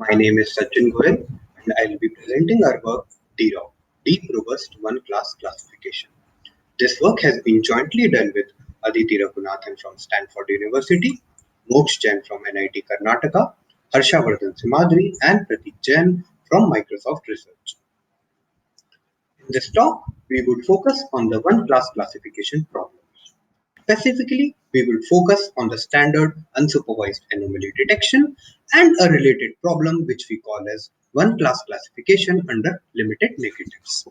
My name is Sachin Goyal and I will be presenting our work DROCC, Deep Robust One Class Classification. This work has been jointly done with Aditi Raghunathan from Stanford University, Moksh Jain from NIT Karnataka, Harsha Vardhan Simhadri and Prateek Jain from Microsoft Research. In this talk, we would focus on the one class classification problem. Specifically, we will focus on the standard unsupervised anomaly detection and a related problem which we call as one class classification under limited negatives.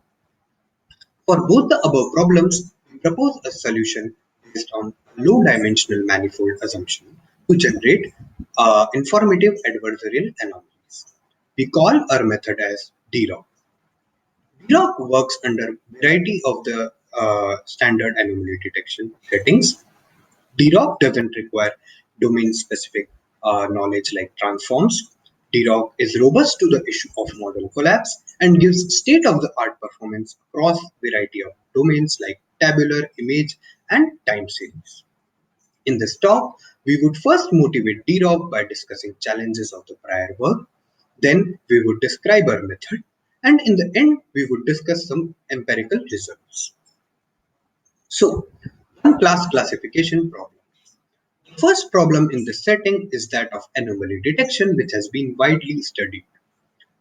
For both the above problems, we propose a solution based on low dimensional manifold assumption to generate informative adversarial anomalies. We call our method as DROCC. DROCC works under variety of the standard anomaly detection settings. DROCC doesn't require domain-specific knowledge like transforms. DROCC is robust to the issue of model collapse and gives state-of-the-art performance across variety of domains like tabular, image, and time series. In this talk, we would first motivate DROCC by discussing challenges of the prior work. Then we would describe our method, and in the end, we would discuss some empirical results. So, one class classification problem. The first problem in this setting is that of anomaly detection, which has been widely studied.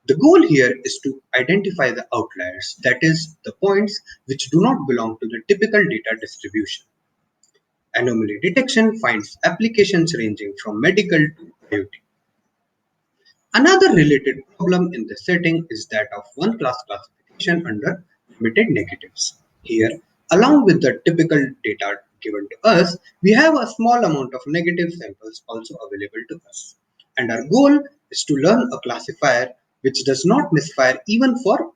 The goal here is to identify the outliers, that is, the points which do not belong to the typical data distribution. Anomaly detection finds applications ranging from medical to IoT. Another related problem in this setting is that of one class classification under limited negatives. Here, along with the typical data given to us, we have a small amount of negative samples also available to us. And our goal is to learn a classifier which does not misfire even for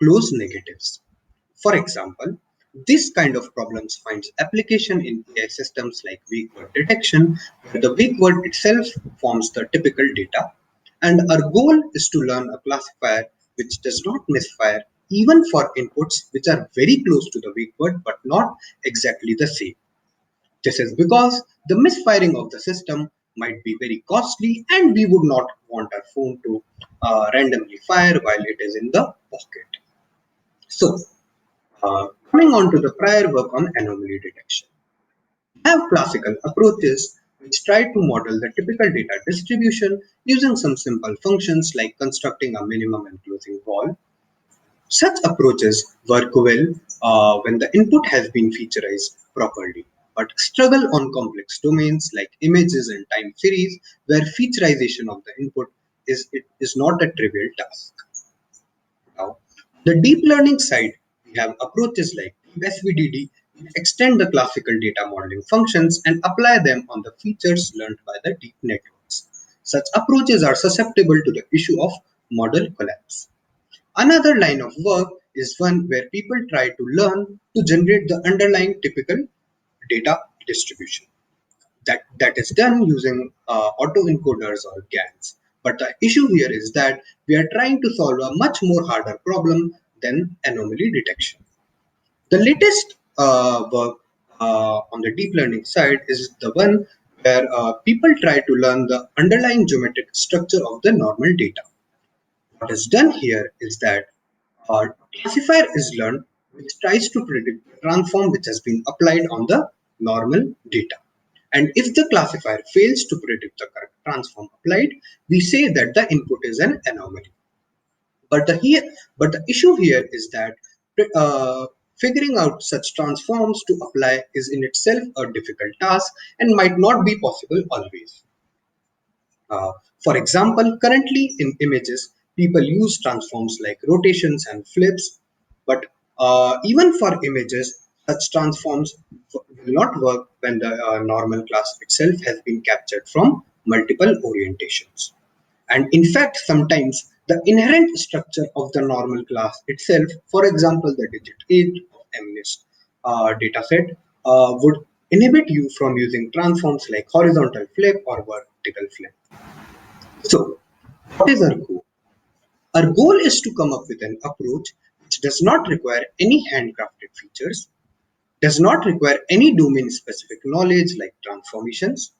close negatives. For example, this kind of problems finds application in AI systems like weak word detection, where the weak word itself forms the typical data. And our goal is to learn a classifier which does not misfire even for inputs which are very close to the weak word but not exactly the same. This is because the misfiring of the system might be very costly and we would not want our phone to randomly fire while it is in the pocket. So, coming on to the prior work on anomaly detection. We have classical approaches which try to model the typical data distribution using some simple functions like constructing a minimum and closing wall. Such approaches work well when the input has been featurized properly, but struggle on complex domains like images and time series where featurization of the input is not a trivial task. Now, the deep learning side, we have approaches like SVDD which extend the classical data modeling functions and apply them on the features learned by the deep networks. Such approaches are susceptible to the issue of model collapse. Another line of work is one where people try to learn to generate the underlying typical data distribution. That is done using autoencoders or GANs. But the issue here is that we are trying to solve a much more harder problem than anomaly detection. The latest work on the deep learning side is the one where people try to learn the underlying geometric structure of the normal data. What is done here is that a classifier is learned which tries to predict the transform which has been applied on the normal data. And if the classifier fails to predict the correct transform applied, we say that the input is an anomaly. But the issue here is that figuring out such transforms to apply is in itself a difficult task and might not be possible always. For example, currently in images, people use transforms like rotations and flips, but even for images, such transforms will not work when the normal class itself has been captured from multiple orientations. And in fact, sometimes the inherent structure of the normal class itself, for example, the digit 8 of MNIST dataset, would inhibit you from using transforms like horizontal flip or vertical flip. So, what is our goal? Our goal is to come up with an approach which does not require any handcrafted features, does not require any domain-specific knowledge like transformations,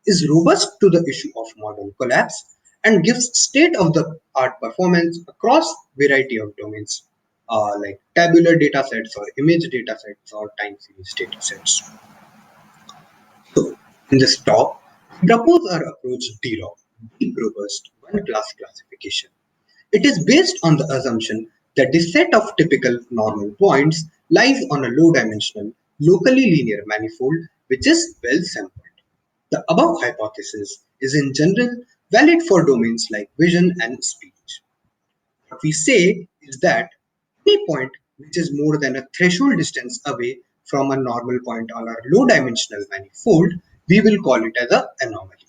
is robust to the issue of model collapse, and gives state-of-the-art performance across variety of domains like tabular datasets or image datasets or time series datasets. So, in this talk, we propose our approach DROCC, Deep Robust One Class Classification. It is based on the assumption that the set of typical normal points lies on a low-dimensional, locally linear manifold which is well sampled. The above hypothesis is in general valid for domains like vision and speech. What we say is that any point which is more than a threshold distance away from a normal point on our low dimensional manifold, we will call it as an anomaly.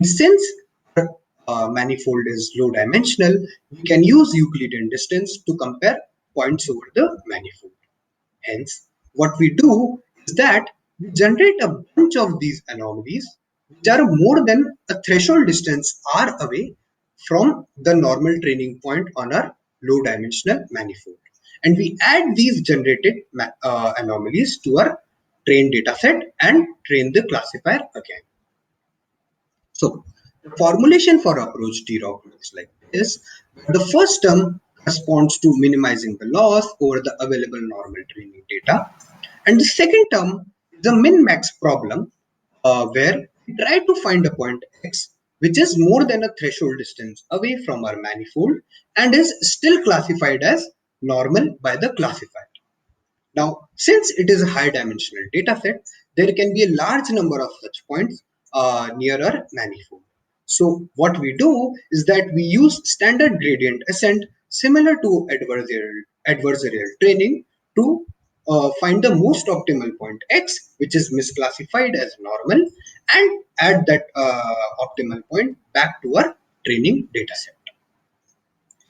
Since our manifold is low dimensional, we can use Euclidean distance to compare points over the manifold. Hence, what we do is that we generate a bunch of these anomalies which are more than a threshold distance r away from the normal training point on our low dimensional manifold. And we add these generated anomalies to our trained data set and train the classifier again. So the formulation for approach DROCC looks like this. The first term corresponds to minimizing the loss over the available normal training data. And the second term is a min-max problem where we try to find a point x which is more than a threshold distance away from our manifold and is still classified as normal by the classifier. Now, since it is a high dimensional data set, there can be a large number of such points near our manifold. So what we do is that we use standard gradient ascent similar to adversarial training to find the most optimal point x, which is misclassified as normal, and add that optimal point back to our training data set.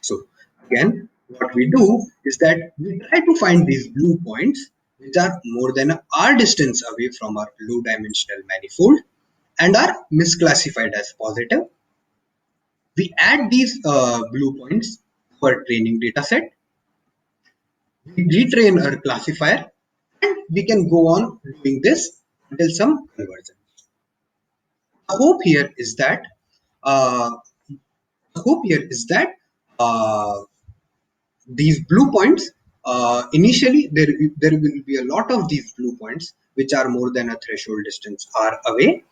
So again, what we do is that we try to find these blue points which are more than r distance away from our low dimensional manifold and are misclassified as positive. We add these blue points to our training data set. We retrain our classifier and we can go on doing this until some conversion. The hope here is that uh, the hope here is that uh, these blue points initially there will be a lot of these blue points which are more than a threshold distance r away,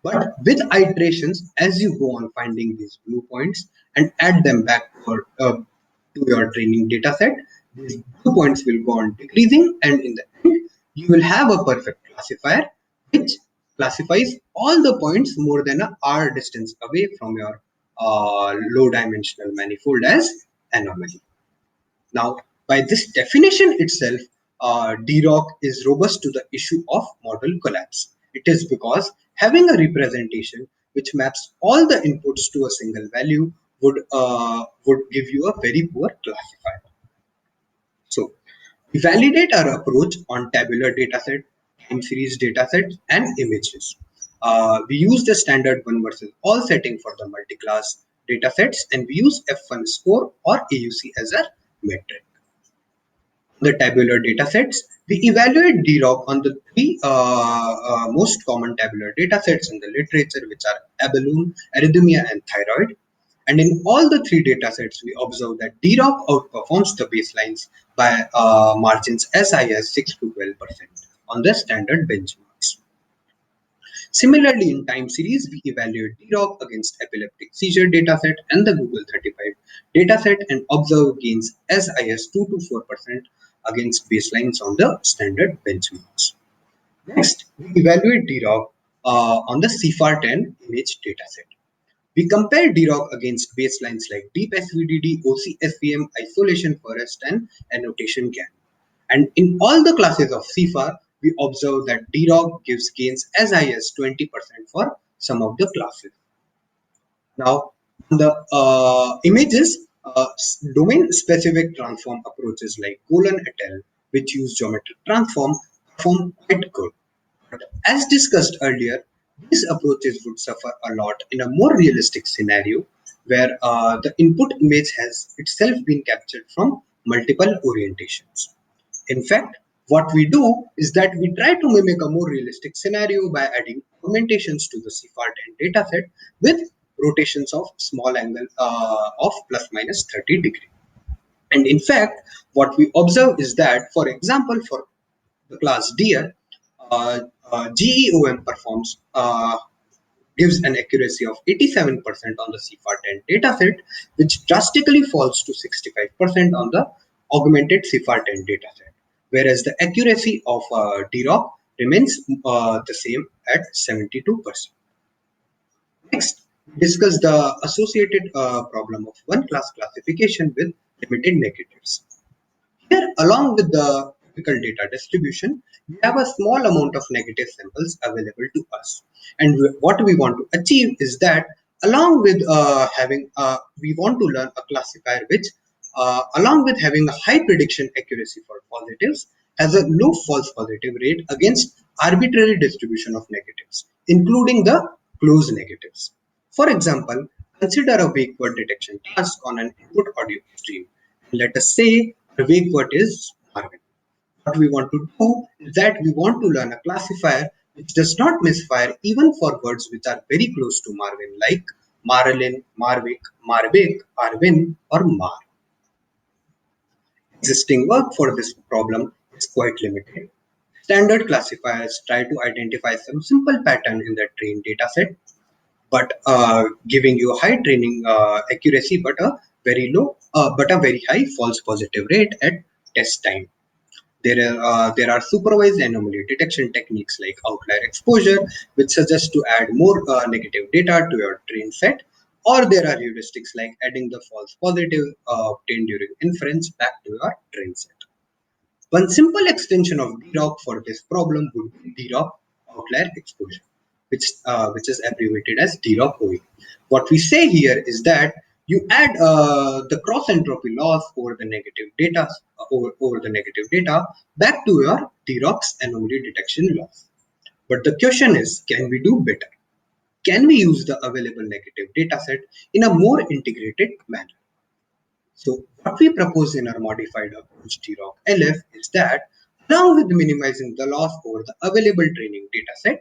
but with iterations as you go on finding these blue points and add them back to your training data set, these blue points will go on decreasing and in the end you will have a perfect classifier which classifies all the points more than a r distance away from your low dimensional manifold as anomaly. Now, by this definition itself, DROCC is robust to the issue of model collapse. It is because having a representation which maps all the inputs to a single value would give you a very poor classifier. So, we validate our approach on tabular dataset, time series datasets, and images. We use the standard one versus all setting for the multi-class datasets, and we use F1 score or AUC as a metric. The tabular datasets, we evaluate DROCC on the three most common tabular datasets in the literature, which are abalone, arrhythmia, and thyroid. And in all the three datasets, we observe that DROCC outperforms the baselines by margins as high as 6 to 12% on the standard benchmarks. Similarly, in time series, we evaluate DROCC against epileptic seizure dataset and the Google 35 dataset and observe gains as high as 2 to 4% against baselines on the standard benchmarks. Next, we evaluate DROCC on the CIFAR-10 image dataset. We compare DROCC against baselines like Deep SVDD, OCSVM, Isolation Forest, and Annotation GAN. And in all the classes of CIFAR, we observe that DROCC gives gains as high as 20% for some of the classes. Now, the images, domain-specific transform approaches like Golan et al., which use geometric transform, perform quite good. But as discussed earlier, these approaches would suffer a lot in a more realistic scenario where the input image has itself been captured from multiple orientations. In fact, what we do is that we try to mimic a more realistic scenario by adding augmentations to the CIFAR-10 dataset with rotations of small angle of plus minus 30 degree. And in fact, what we observe is that, for example, for the class DR, GEOM performs gives an accuracy of 87% on the CIFAR 10 dataset, which drastically falls to 65% on the augmented CIFAR 10 dataset, whereas the accuracy of DROCC remains the same at 72%. Next, discuss the associated problem of one class classification with limited negatives. Here, along with the typical data distribution, we have a small amount of negative samples available to us. And what we want to achieve is that, along with we want to learn a classifier which, along with having a high prediction accuracy for positives, has a low false positive rate against arbitrary distribution of negatives, including the close negatives. For example, consider a wake word detection task on an input audio stream. Let us say the wake word is Marvin. What we want to do is that we want to learn a classifier which does not misfire even for words which are very close to Marvin, like Marilyn, Marvick, Marvick, Arvin, or Mar. Existing work for this problem is quite limited. Standard classifiers try to identify some simple pattern in the trained dataset, but giving you a high training accuracy, but a very high false positive rate at test time. There are supervised anomaly detection techniques like outlier exposure, which suggest to add more negative data to your train set, or there are heuristics like adding the false positive obtained during inference back to your train set. One simple extension of DROCC for this problem would be DROCC outlier exposure, which is abbreviated as DROCC-OE. What we say here is that you add the cross entropy loss over the negative data over the negative data back to your DROCC's anomaly detection loss. But the question is, can we do better? Can we use the available negative dataset in a more integrated manner? So what we propose in our modified approach DROCC-LF is that, along with minimizing the loss over the available training dataset,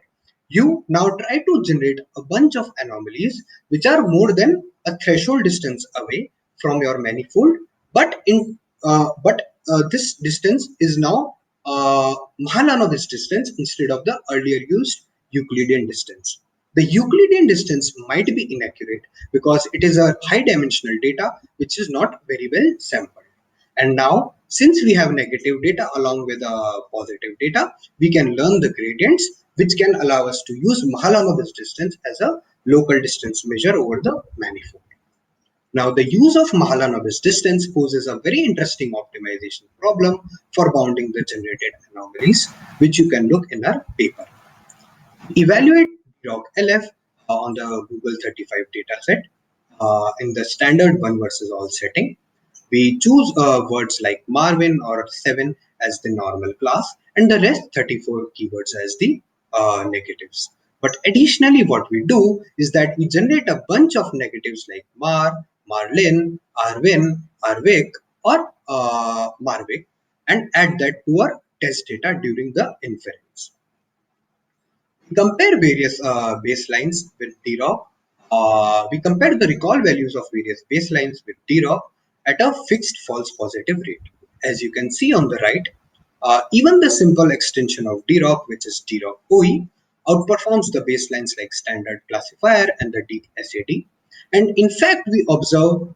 you now try to generate a bunch of anomalies which are more than a threshold distance away from your manifold, but this distance is now Mahalanobis distance instead of the earlier used Euclidean distance. The Euclidean distance might be inaccurate because it is a high dimensional data which is not very well sampled. And now, since we have negative data along with positive data, we can learn the gradients, which can allow us to use Mahalanobis distance as a local distance measure over the manifold. Now, the use of Mahalanobis distance poses a very interesting optimization problem for bounding the generated anomalies, which you can look in our paper. Evaluate DROCC-LF on the Google 35 dataset in the standard 1 versus all setting. We choose words like Marvin or 7 as the normal class and the rest 34 keywords as the negatives. But additionally, what we do is that we generate a bunch of negatives like Mar, Marlin, Arvin, Arvik, or Marvik, and add that to our test data during the inference. Compare various baselines with DROCC. We compare the recall values of various baselines with DROCC at a fixed false positive rate. As you can see on the right, even the simple extension of DROCC, which is DROCC-OE, outperforms the baselines like standard classifier and the deep SAD. And in fact, we observe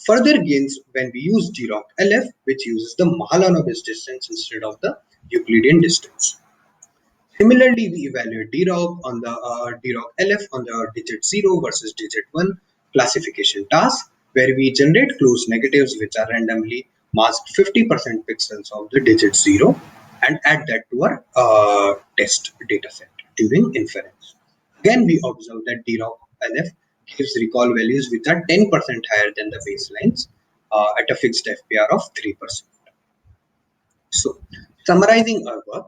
further gains when we use DROCC-LF, which uses the Mahalanobis distance instead of the Euclidean distance. Similarly, we evaluate DROCC on the DROCC-LF on the digit 0 versus digit 1 classification task, where we generate close negatives which are randomly masked 50% pixels of the digit 0 and add that to our test dataset during inference. Again, we observe that DROCC-LF gives recall values which are 10% higher than the baselines at a fixed FPR of 3%. So, summarizing our work,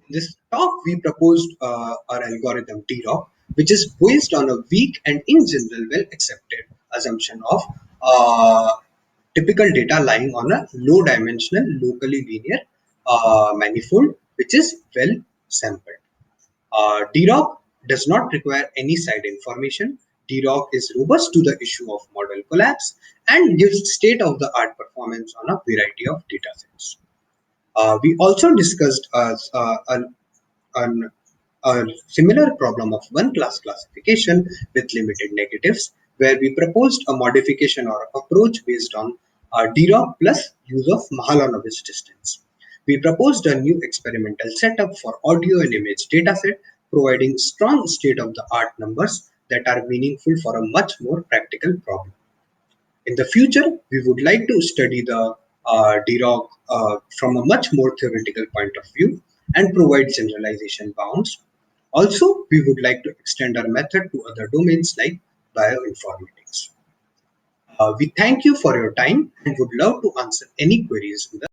this talk we proposed our algorithm DROCC, which is based on a weak and in general well accepted assumption of typical data lying on a low dimensional locally linear manifold, which is well sampled. DROCC does not require any side information. DROCC is robust to the issue of model collapse and gives state-of-the-art performance on a variety of datasets. We also discussed an, a similar problem of one class classification with limited negatives, where we proposed a modification or approach based on DROCC plus use of Mahalanobis distance. We proposed a new experimental setup for audio and image dataset, providing strong state-of-the-art numbers that are meaningful for a much more practical problem. In the future, we would like to study the DROCC from a much more theoretical point of view and provide generalization bounds. Also, we would like to extend our method to other domains like bioinformatics. We thank you for your time and would love to answer any queries in the